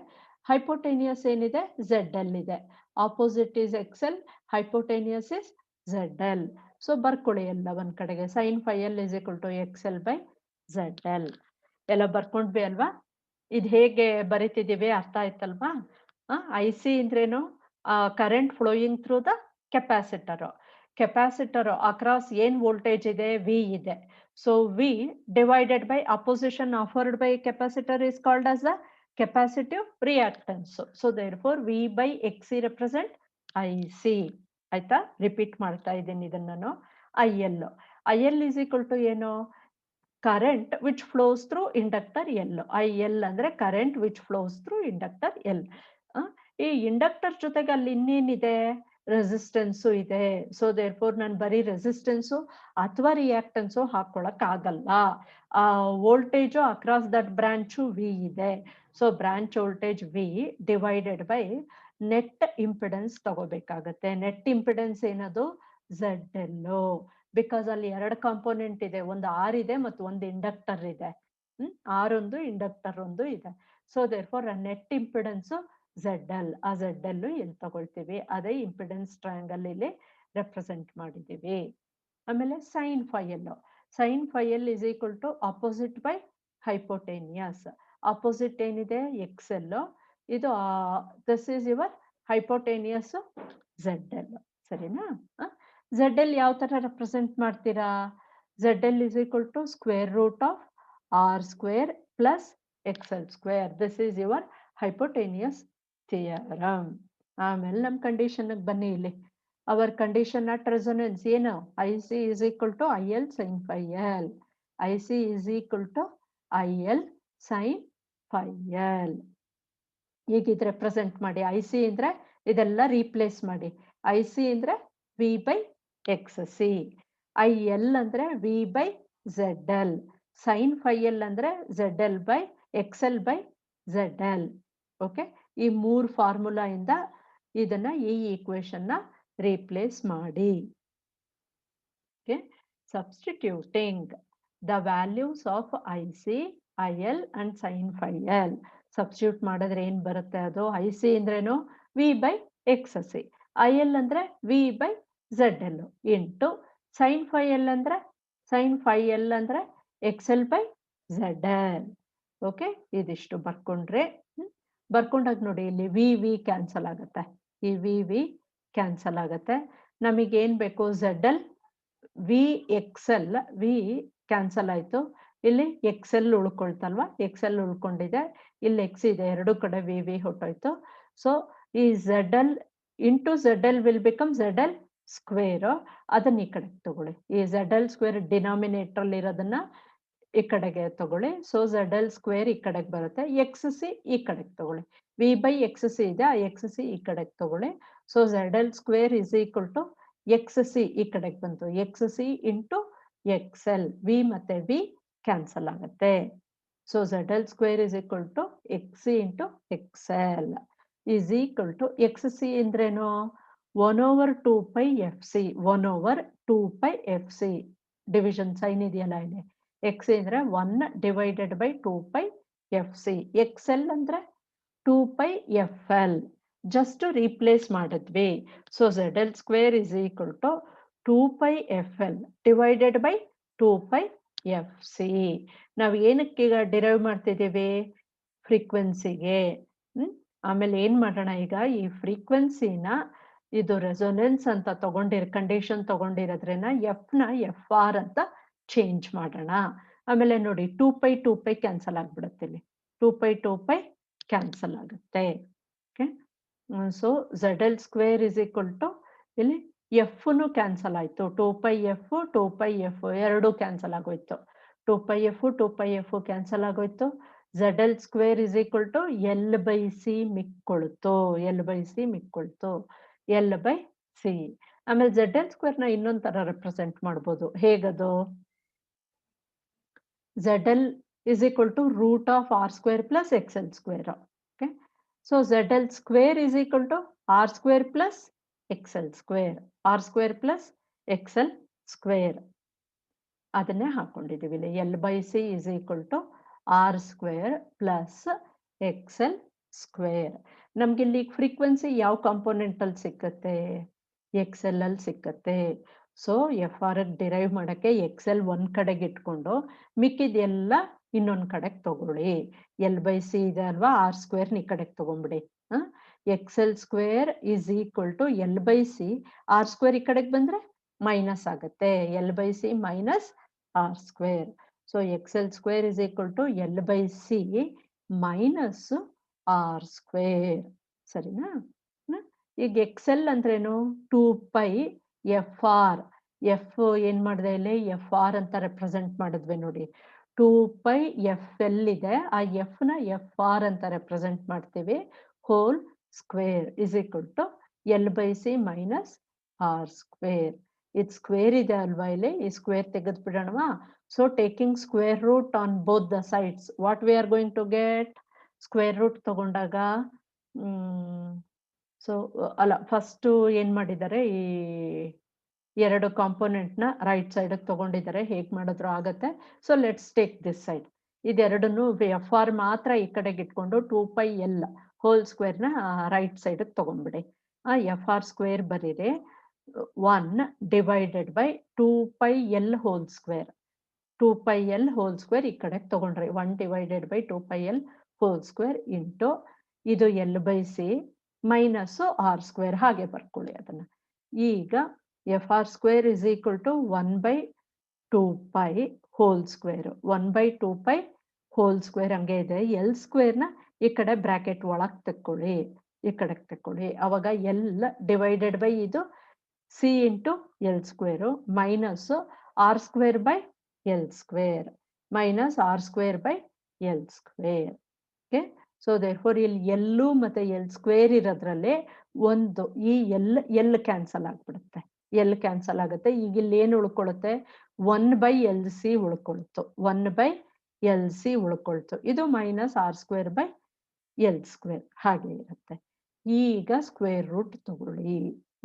Hypotenuse ಏನಿದೆ, Z L ಇದೆ. Opposite is X L, hypotenuse is Z L. So ಬರ್ಕೊಳ್ಳಿ ಎಲ್ಲ ಒಂದ್ ಕಡೆಗೆ. Sine phi L is equal to X L by Z L. ಎಲ್ಲ ಬರ್ಕೊಂಡ್ವಿ ಅಲ್ವಾ? ಇದು ಹೇಗೆ ಬರಿತಿದೀವಿ ಅರ್ಥ ಆಯ್ತಲ್ವಾ? ಐ ಸಿ ಅಂದ್ರೇನು, current flowing through the capacitor. Capacitor across ಏನ್ ವೋಲ್ಟೇಜ್ ಇದೆ, ವಿ ಇದೆ. So V divided by opposition offered by capacitor is called as the capacitive reactance. So therefore V by X C represent I C. ಆಯ್ತಾ? Repeat ಮಾಡ್ತಾ ಇದ್ದೀನಿ ಇದನ್ನ ನಾನು. I L. I L is equal to ಏನು, current which flows through inductor L. I L ಅಂದ್ರೆ current which flows through inductor L. ಈ inductor ಜೊತೆಗೆ ಅಲ್ಲಿ ಇನ್ನೇನಿದೆ, ರೆಸಿಸ್ಟೆನ್ಸು ಇದೆ. ಸೊ ದೇರ್ಫೋರ್ ನಾನು ಬರೀ ರೆಸಿಸ್ಟೆನ್ಸು ಅಥವಾ ರಿಯಾಕ್ಟೆನ್ಸು ಹಾಕೊಳಕ್ ಆಗಲ್ಲ. Voltage across that branch V ಇದೆ. So branch voltage V divided by net impedance ತಗೋಬೇಕಾಗತ್ತೆ. ನೆಟ್ ಇಂಪಿಡೆನ್ಸ್ ಏನದು ZL, ಬಿಕಾಸ್ ಅಲ್ಲಿ 2 ಕಾಂಪೋನೆಂಟ್ ಇದೆ, ಒಂದು ಆರ್ ಇದೆ ಮತ್ತು ಒಂದು ಇಂಡಕ್ಟರ್ ಇದೆ. ಆರ್ ಒಂದು ಇಂಡಕ್ಟರ್ ಒಂದು ಇದೆ. So therefore net impedance ZL, ಆ ZL ಇಲ್ಲಿ ತಗೊಳ್ತೀವಿ, ಅದೇ ಇಂಪಿಡೆನ್ಸ್ ಟ್ರಯಾಂಗಲ್ ಇಲ್ಲಿ ರೆಪ್ರೆಸೆಂಟ್ ಮಾಡಿದೀವಿ. ಆಮೇಲೆ sine phi L, sine phi L is equal to opposite by hypotenuse. Opposite ಏನಿದೆ XL, ಇದು this is your hypotenuse ZL. ಸರಿನಾ? ZL ಯಾವ ತರ ರೆಪ್ರೆಸೆಂಟ್ ಮಾಡ್ತೀರಾ? ZL is equal to square root of R square plus XL square. This is your hypotenuse theorem. ಆಮೇಲೆ ನಮ್ಮ condition ಬನ್ನಿ ಇಲ್ಲಿ. ಅವರ್ ಕಂಡೀಷನ್ ಅಟ್ ರೆಸೊನೆನ್ಸ್ ಏನು? IC is equal to IL sin phi L. IC is equal to IL sin phi L. ಈಗ ಇದು represent ಮಾಡಿ. IC ಅಂದ್ರೆ ಇದೆಲ್ಲ ರೀಪ್ಲೇಸ್ ಮಾಡಿ. IC ಅಂದ್ರೆ V by XC, IL ಅಂದ್ರೆ V by ZL, sin phi L ಅಂದ್ರೆ ZL by XL by ZL. Okay, ಈ 3 ಫಾರ್ಮುಲಾ ಇಂದ ಇದನ್ನ ಈ ಈಕ್ವೇಶನ್ ನ replace ಮಾಡಿ. Okay, substituting the values of IC, IL and sin phi L. Substitute ಮಾಡಿದ್ರೆ ಏನ್ ಬರುತ್ತೆ? ಅದು IC ಅಂದ್ರೇನು V by XC, IL ಅಂದ್ರೆ V by ZL into sin phi L ಅಂದ್ರೆ XL by ZL. ಓಕೆ, ಇದಿಷ್ಟು ಬರ್ಕೊಂಡ್ರೆ ಬರ್ಕೊಂಡಾಗ ನೋಡಿ ಇಲ್ಲಿ ವಿ ಕ್ಯಾನ್ಸಲ್ ಆಗುತ್ತೆ, ಈ ವಿ ಕ್ಯಾನ್ಸಲ್ ಆಗುತ್ತೆ. ನಮಗೆ ಏನ್ ಬೇಕು? ZL V XL, V cancel ಆಯ್ತು, ಇಲ್ಲಿ XL ಉಳ್ಕೊಳ್ತಲ್ವಾ? XL ಉಳ್ಕೊಂಡಿದೆ, ಇಲ್ಲಿ X ಇದೆ, ಎರಡು ಕಡೆ ವಿ ಹೊಟ್ಟೋಯ್ತು. ಸೊ ಈ ZL into ZL will become ZL square. ಅದನ್ನ ಈ ಕಡೆಗೆ ತಗೊಳ್ಳಿ. ಈ ZL ಸ್ಕ್ವೇರ್ ಡಿನಾಮಿನೇಟರ್ ಅಲ್ಲಿ ಇರೋದನ್ನ ಈ ಕಡೆಗೆ ತಗೊಳ್ಳಿ. ಸೊ ZL ಸ್ಕ್ವೇರ್ ಈ ಕಡೆಗೆ ಬರುತ್ತೆ, XC ಈ ಕಡೆಗೆ ತಗೊಳ್ಳಿ. V by XC ಇದೆ, ಆ XC ಈ ಕಡೆಗೆ ತಗೊಳ್ಳಿ. So ZL square is equal to XC ಈ ಕಡೆಗೆ ಬಂತು, XC ಇಂಟು XL, V ಮತ್ತೆ V ಕ್ಯಾನ್ಸಲ್ ಆಗುತ್ತೆ. So ZL square is equal to XC into XL is equal to XC ಅಂದ್ರೇನು? 1/2 pi FC, 1/2 pi FC. Division sign ಇದೆಯಲ್ಲ ಇಲ್ಲಿ. X ಅಂದ್ರೆ 1 divided by 2 pi FC. XL ಅಂದ್ರೆ 2 pi FL. Just replace ಮಾಡಿದ್ವಿ. So ZL square is equal to 2 pi FL divided by 2 pi FC. ನಾವು ಏನಕ್ಕೆ ಈಗ derive ಮಾಡ್ತಿದ್ದೀವಿ? ಫ್ರೀಕ್ವೆನ್ಸಿಗೆ. ಆಮೇಲೆ ಏನ್ ಮಾಡೋಣ ಈಗ? ಈ ಫ್ರೀಕ್ವೆನ್ಸಿನ ಇದು ರೆಸೊನೆನ್ಸ್ ಅಂತ ಕಂಡೀಷನ್ ತಗೊಂಡಿರೋದ್ರಿಂದ F ನ FR ಅಂತ ಚೇಂಜ್ ಮಾಡೋಣ. ಆಮೇಲೆ ನೋಡಿ 2 pi ಕ್ಯಾನ್ಸಲ್ ಆಗ್ಬಿಡುತ್ತೆ ಇಲ್ಲಿ, 2 pi ಕ್ಯಾನ್ಸಲ್ ಆಗುತ್ತೆ. Okay, so ZL square is equal to ಇಲ್ಲಿ F ನು ಕ್ಯಾನ್ಸಲ್ ಆಯ್ತು, 2 pi F ಎರಡು ಕ್ಯಾನ್ಸಲ್ ಆಗೋಯ್ತು. 2 pi F ಕ್ಯಾನ್ಸಲ್ ಆಗೋಯ್ತು. ZL square is equal to L by C ಮಿಕ್ಕೊಳ್ತು, L by C. ಆಮೇಲೆ ZL ಸ್ಕ್ವೇರ್ ನ ಇನ್ನೊಂದ್ ತರ ರೆಪ್ರೆಸೆಂಟ್ ಮಾಡ್ಬೋದು. ಹೇಗದು? ZL is equal to root of R square plus XL square. Okay, so ZL square is equal to R square plus XL square, R square plus XL square. ಅದನ್ನೇ ಹಾಕೊಂಡಿದ್ದೀವಿ ಇಲ್ಲಿ. L by C is equal to R square plus XL square. ನಮ್ಗೆ ಇಲ್ಲಿ frequency ಯಾವ component ಅಲ್ಲಿ ಸಿಕ್ಕತ್ತೆ? XL ಅಲ್ಲಿ ಸಿಕ್ಕತ್ತೆ. So FR derive ಮಾಡಕ್ಕೆ XL ಒಂದ್ ಕಡೆಗೆ ಇಟ್ಕೊಂಡು ಮಿಕ್ಕಿದೆಲ್ಲ ಇನ್ನೊಂದ್ ಕಡೆಗೆ ತಗೊಳ್ಳಿ. L by C ಇದೆ ಅಲ್ವಾ, R ಸ್ಕ್ವೇರ್ ಈ ಕಡೆಗೆ ತಗೊಂಡ್ಬಿಡಿ. XL square is equal to L by C, R square ಈ ಕಡೆಗೆ ಬಂದ್ರೆ ಮೈನಸ್ ಆಗುತ್ತೆ, L by C minus R square. So XL square is equal to L by C minus R square. ಸರಿನಾ? ಈಗ XL ಅಂದ್ರೇನು? 2 pi FR. F ಏನ್ ಮಾಡಿದೆ ಇಲ್ಲಿ? FR ಅಂತ ರೆಪ್ರೆಸೆಂಟ್ ಮಾಡಿದ್ವಿ ನೋಡಿ. 2 pi FL ಇದೆ, ಆ F ನ FR ಅಂತ ರೆಪ್ರೆಸೆಂಟ್ ಮಾಡ್ತೀವಿ. Whole square is equal to L by C minus R square. ಇದು ಸ್ಕ್ವೇರ್ ಇದೆ ಅಲ್ವಾ ಇಲ್ಲಿ, ಈ ಸ್ಕ್ವೇರ್ ತೆಗೆದು ಬಿಡೋಣವಾ? So taking square root on both the sides, what we are going to get? Square root ತಗೊಂಡಾಗ ಸೊ ಅಲ್ಲ, ಫಸ್ಟ್ ಏನ್ ಮಾಡಿದ್ದಾರೆ, ಈ ಎರಡು ಕಾಂಪೋನೆಂಟ್ ನ ರೈಟ್ ಸೈಡ್ ತಗೊಂಡಿದ್ದಾರೆ. ಹೇಗ್ ಮಾಡಿದ್ರು ಆಗತ್ತೆ. So let's take this side. ಇದೆರಡನ್ನು ಎಫ್ ಆರ್ ಮಾತ್ರ ಈ ಕಡೆಗೆ ಇಟ್ಕೊಂಡು 2πl ಹೋಲ್ ಸ್ಕ್ವೇರ್ ನ ರೈಟ್ ಸೈಡ್ ತಗೊಂಡ್ಬಿಡಿ. ಎಫ್ ಆರ್ ಸ್ಕ್ವೇರ್ ಬರೀರಿ 1 divided by 2πl whole square. 2πl whole square ಈ ಕಡೆ ತಗೊಂಡ್ರಿ. 1 divided by 2πl whole square into ಇದು L/C ಮೈನಸ್ ಆರ್ ಸ್ಕ್ವೇರ್. ಹಾಗೆ ಬರ್ಕೊಳ್ಳಿ ಅದನ್ನ. ಈಗ F R square is equal to 1/2π whole square. 1/2π whole square ಹಂಗೆ ಇದೆ. ಎಲ್ ಸ್ಕ್ವೇರ್ ನ ಈ ಕಡೆ ಬ್ರಾಕೆಟ್ ಒಳಗ್ ತಕ್ಕೊಳ್ಳಿ, ಈ ಕಡೆ ತಕ್ಕೊಳ್ಳಿ. ಅವಾಗ ಎಲ್ ಡಿವೈಡೆಡ್ ಬೈ ಇದು C into L square minus R square by L square minus R square by L square. Okay, so therefore ಇಲ್ಲಿ ಎಲ್ಲು ಮತ್ತೆ ಎಲ್ ಸ್ಕ್ವೇರ್ ಇರೋದ್ರಲ್ಲಿ ಒಂದು ಈ ಎಲ್ ಕ್ಯಾನ್ಸಲ್ ಆಗ್ಬಿಡುತ್ತೆ. ಎಲ್ ಕ್ಯಾನ್ಸಲ್ ಆಗುತ್ತೆ. ಈಗ ಇಲ್ಲಿ ಏನು ಉಳ್ಕೊಳ್ಳುತ್ತೆ, 1/LC ಉಳ್ಕೊಳ್ತು. 1/LC ಉಳ್ಕೊಳ್ತು. ಇದು minus R square by L square ಹಾಗೆ ಇರುತ್ತೆ. ಈಗ ಸ್ಕ್ವೇರ್ ರೂಟ್ ತಗೊಳ್ಳಿ.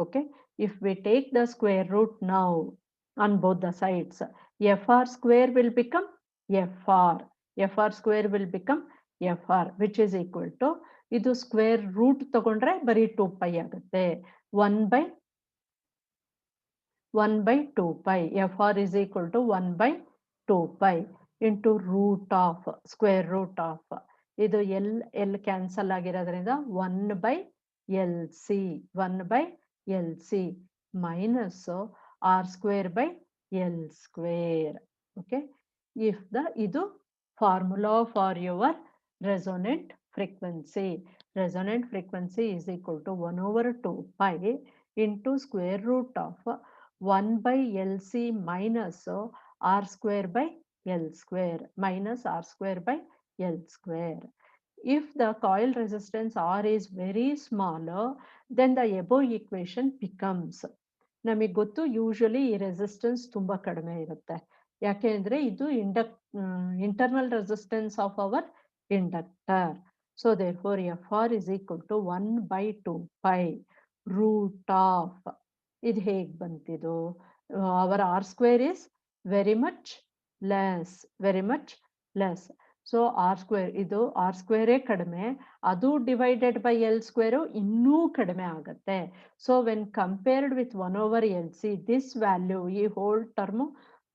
Okay, if we take the square root now on both the sides, fr square will become fr square will become fr, which is equal to, ಇದು square root ತಗೊಂಡ್ರೆ ಬರೀ 2π ಆಗುತ್ತೆ. 1/2π fr is equal to 1/2π into root of square root of ಇದು L cancel ಆಗಿರೋದ್ರಿಂದ 1/LC minus r square by L square. Okay, if the idu formula for your resonant frequency. Resonant frequency is equal to 1/2π into square root of 1/LC minus r square by L square minus r square by L square. If the coil resistance R is very smaller, then the above equation becomes, ನಮಗೆ ಗೊತ್ತು usually ಈ resistance ತುಂಬಾ ಕಡಿಮೆ ಇರುತ್ತೆ. ಯಾಕೆ ಅಂದ್ರೆ ಇದು internal resistance of our inductor. So therefore F R is equal to 1/2π root of, ಇದು ಹೇಗ್ ಬಂತಿದು, our R square is very much less. So R square, ಇದು ಆರ್ ಸ್ಕ್ವೇರೇ ಕಡಿಮೆ, ಅದು ಡಿವೈಡೆಡ್ ಬೈ ಎಲ್ ಸ್ಕ್ವೇರು ಇನ್ನೂ ಕಡಿಮೆ ಆಗುತ್ತೆ. So when compared with 1/LC, this value, ಈ ಹೋಲ್ ಟರ್ಮು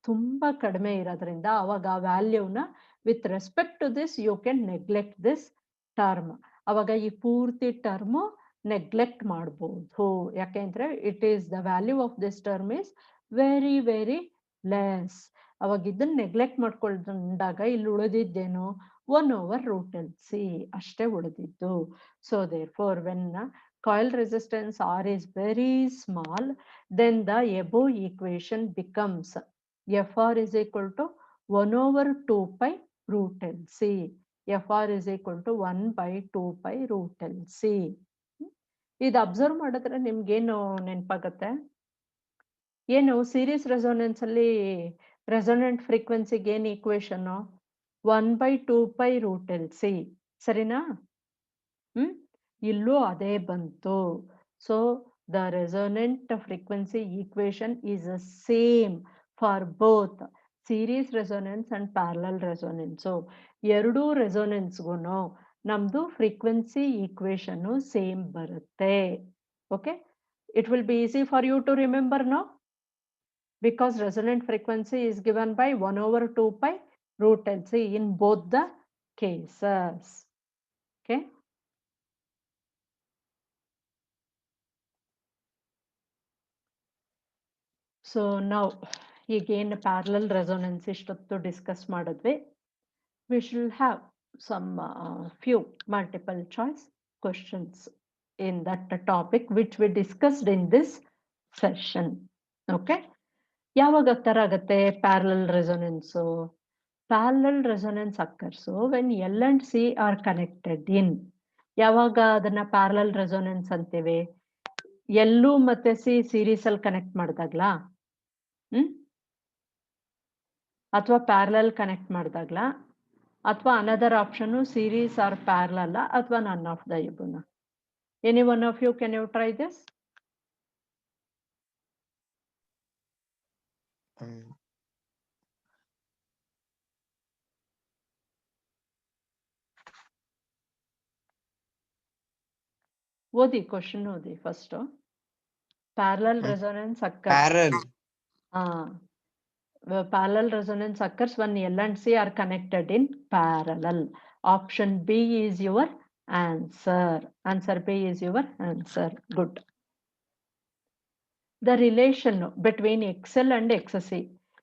ತುಂಬಾ ಕಡಿಮೆ ಇರೋದ್ರಿಂದ ಅವಾಗ ಆ ವ್ಯಾಲ್ಯೂನ with respect to this you can neglect this term. ಅವಾಗ ಈ ಪೂರ್ತಿ ಟರ್ಮು ನೆಗ್ಲೆಕ್ಟ್ ಮಾಡ್ಬೋದು. ಯಾಕೆಂದ್ರೆ it is the value of this term is very less. ಅವಾಗ ಇದನ್ನ ನೆಗ್ಲೆಕ್ಟ್ ಮಾಡ್ಕೊಂಡಾಗ ಇಲ್ಲಿ ಉಳಿದಿದ್ದೇನು, 1/√LC ಅಷ್ಟೇ ಉಳಿದಿದ್ದು. So therefore when coil resistance R is very small, then the above equation becomes FR is equal to 1/2π root LC. FR is equal to 1/2π root LC. ಇದು observe ಮಾಡಿದ್ರೆ ನಿಮ್ಗೇನು ನೆನಪಾಗತ್ತೆ, ಏನು ಸೀರೀಸ್ ರೆಸೋನೆನ್ಸ್ ಅಲ್ಲಿ ರೆಸೋನೆಂಟ್ ಫ್ರೀಕ್ವೆನ್ಸಿಗೆ ಏನು ಈಕ್ವೇಶನ್, 1/2π root LC, ಸರಿನಾ? ಇಲ್ಲೂ ಅದೇ ಬಂತು. So the resonant frequency equation is the same for both series resonance and parallel resonance. ಎರಡೂ ರೆಸೋನೆನ್ಸ್ಗೂ ನಮ್ದು ಫ್ರೀಕ್ವೆನ್ಸಿ ಈಕ್ವೇಶನ್ ಸೇಮ್ ಬರುತ್ತೆ. Okay, it will be easy for you to remember no, because resonant frequency is given by 1/2π root LC in both the cases. Okay, so now again parallel resonance istottu discuss madidve. We should have some few multiple choice questions in that topic which we discussed in this session. Okay, ಯಾವಾಗ ತರ ಆಗತ್ತೆ parallel resonance? Parallel resonance occurs when L and C are connected in. ಯಾವಾಗ ಅದನ್ನ parallel resonance ಅಂತೀವಿ? ಎಲ್ಲೂ ಮತ್ತೆ C series ಅಲ್ಲಿ connect ಮಾಡಿದಾಗ್ಲಾ, ಅಥವಾ ಪ್ಯಾರಲಲ್ ಕನೆಕ್ಟ್ ಮಾಡಿದಾಗ್ಲಾ, ಅಥವಾ another option series or parallel, ಅಥವಾ ನನ್ ಆಫ್ ದ ಇಬುನ? Any one of you, can you try this? ಓದಿ ಕ್ವಶನ್ ಓದಿ first. Parallel resonance occurs. Parallel. Parallel resonance occurs when L and C are connected in parallel. Option B is your answer. Answer B is your answer. Good. The relation between XL and XC,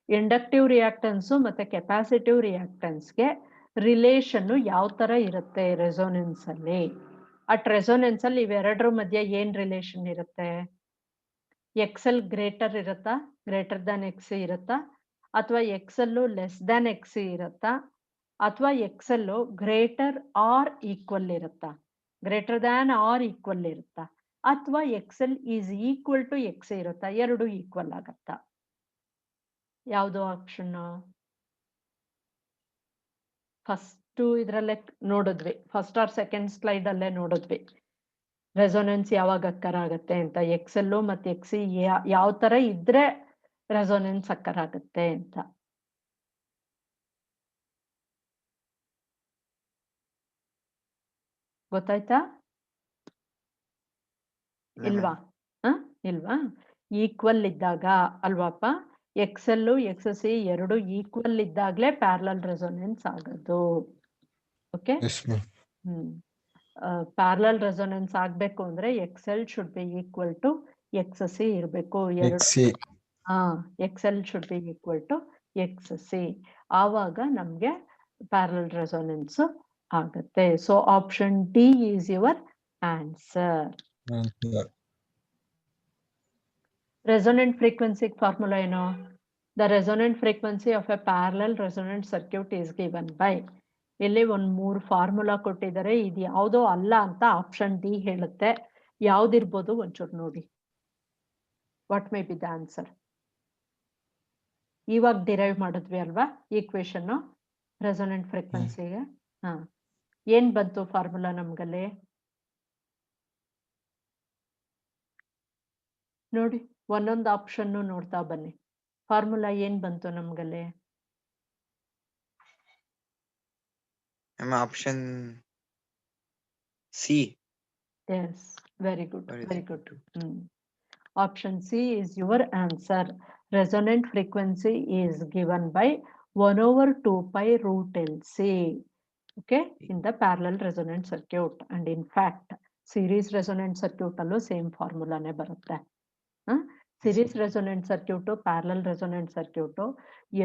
inductive reactance ಮತ್ತೆ capacitive ರಿಯಾಕ್ಟನ್ಸ್ಗೆ relation ಯಾವ ತರ ಇರುತ್ತೆ resonance ಅಲ್ಲಿ? At resonance ಅಲ್ಲಿ ಇವೆರಡರ ಮಧ್ಯೆ ಏನ್ relation ಇರುತ್ತೆ? XL ಗ್ರೇಟರ್ ಇರುತ್ತಾ, ಗ್ರೇಟರ್ ದ್ಯಾನ್ XC ಇರುತ್ತಾ, ಅಥವಾ XL ಲೆಸ್ ದ್ಯಾನ್ XC ಇರುತ್ತಾ, ಅಥವಾ XL ಗ್ರೇಟರ್ ಆರ್ ಈಕ್ವಲ್ ಇರುತ್ತಾ? ಗ್ರೇಟರ್ ದ್ಯಾನ್ ಆರ್ ಈಕ್ವಲ್ ಇರುತ್ತಾ, ಅಥವಾ XL is equal to XC ಇರುತ್ತಾ? ಎರಡು ಈಕ್ವಲ್ ಆಗತ್ತಾ? ಯಾವುದು ಆಪ್ಷನ್? ಫಸ್ಟ್ ಇದ್ರಲ್ಲೇ ನೋಡಿದ್ವಿ, ಫಸ್ಟ್ ಆರ್ ಸೆಕೆಂಡ್ ಸ್ಲೈಡ್ ಅಲ್ಲೇ ನೋಡಿದ್ವಿ ರೆಸೊನೆನ್ಸ್ ಯಾವಾಗ ಅಕ್ಕರ್ ಆಗತ್ತೆ ಅಂತ. XL ಮತ್ತೆ XC ಯಾವ ತರ ಇದ್ರೆ ರೆಸೊನೆನ್ಸ್ ಅಕ್ಕರ್ ಆಗತ್ತೆ ಅಂತ. ಗೊತ್ತಾಯ್ತಾ? ಇಲ್ವಾ? ಇಲ್ವಾ? ಈಕ್ವಲ್ ಇದ್ದಾಗ ಅಲ್ವಾಪ, XL XC ಎರಡು ಈಕ್ವಲ್ ಇದ್ದಾಗ್ಲೇ ಪ್ಯಾರಲಲ್ ರೆಸೊನೆನ್ಸ್ ಆಗೋದು. ಓಕೆ. ಪ್ಯಾರಲಲ್ ರೆಸೊನೆನ್ಸ್ ಆಗ್ಬೇಕು ಅಂದ್ರೆ XL should be equal to XC ಇರಬೇಕು. XL should be equal to XC. ಆವಾಗ ನಮ್ಗೆ ಪ್ಯಾರಲಲ್ ರೆಸೊನೆನ್ಸ್ ಆಗತ್ತೆ. So option D is your answer. Resonant frequency formula ಏನು? The resonant frequency of a parallel resonant circuit is given by. ಇಲ್ಲಿ ಒಂದ್ 3 formula ಕೊಟ್ಟಿದ್ದಾರೆ. ಇದು ಯಾವುದೋ ಅಲ್ಲ ಅಂತ ಆಪ್ಷನ್ ಡಿ ಹೇಳುತ್ತೆ. ಯಾವ್ದಿರ್ಬೋದು ಒಂಚೂರು ನೋಡಿ. What may be the answer? ಇವಾಗ ಡಿರೈವ್ ಮಾಡಿದ್ವಿ ಅಲ್ವಾ ಈಕ್ವೇಶನ್ ರೆಸೊನೆಂಟ್ ಫ್ರೀಕ್ವೆನ್ಸಿಗೆ. ಏನ್ ಬಂತು ಫಾರ್ಮುಲಾ ನಮ್ಗಲ್ಲಿ? ನೋಡಿ, ಒಂದೊಂದು ಆಪ್ಷನ್ ನೋಡ್ತಾ ಬನ್ನಿ. ಫಾರ್ಮುಲಾ ಏನ್ ಬಂತು ನಮ್ಗಲ್ಲಿ? Option C. Yes, very good, very good. Option C is your answer. Resonant frequency is given by 1/2 pi root LC. Okay, in the parallel resonant circuit. And in fact, series resonant circuit allo same formula ne barutte. Series resonant circuit, parallel resonant circuit,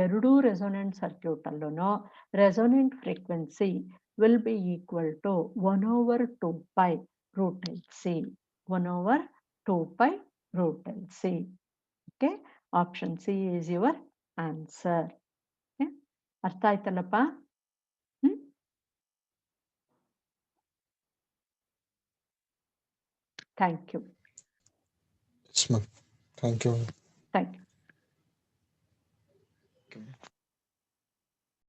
ಎರಡು resonant circuit allono resonant frequency will be equal to 1/2 pi root LC. 1/2 pi root LC. Okay, option C is your answer. Okay, ಅರ್ಥ ಆಯ್ತಲ್ಲಪ್ಪ? Thank you. Yes, ma'am. Thank you. Thank you.